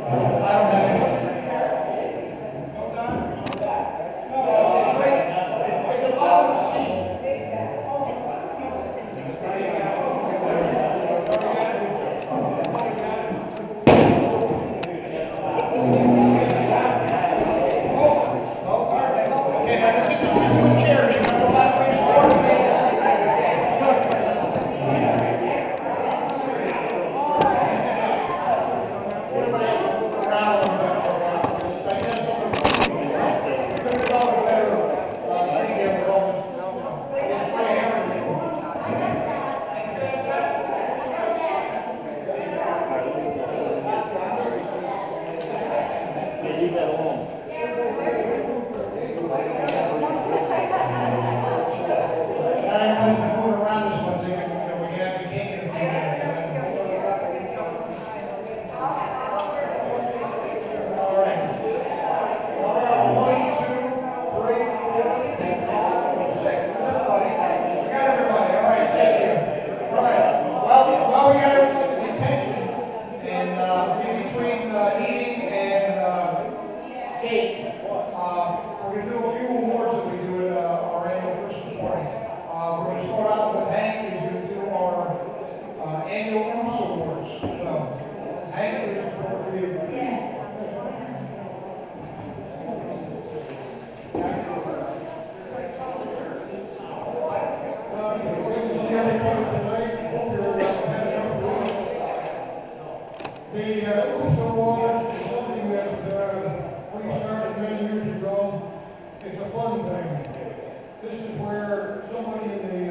I don't have any. It's a bottom sheet. Okay, now this is the two chairs. You want to go back where you Leave that alone. Eating and cake. We're going to do a few awards that we do at our annual Christmas party. We're going to start out with Hank, who's going to do our annual Oops Awards. So, Hank, this is for you. The Oops Award is something that we started many years ago. It's a fun thing. This is where somebody in the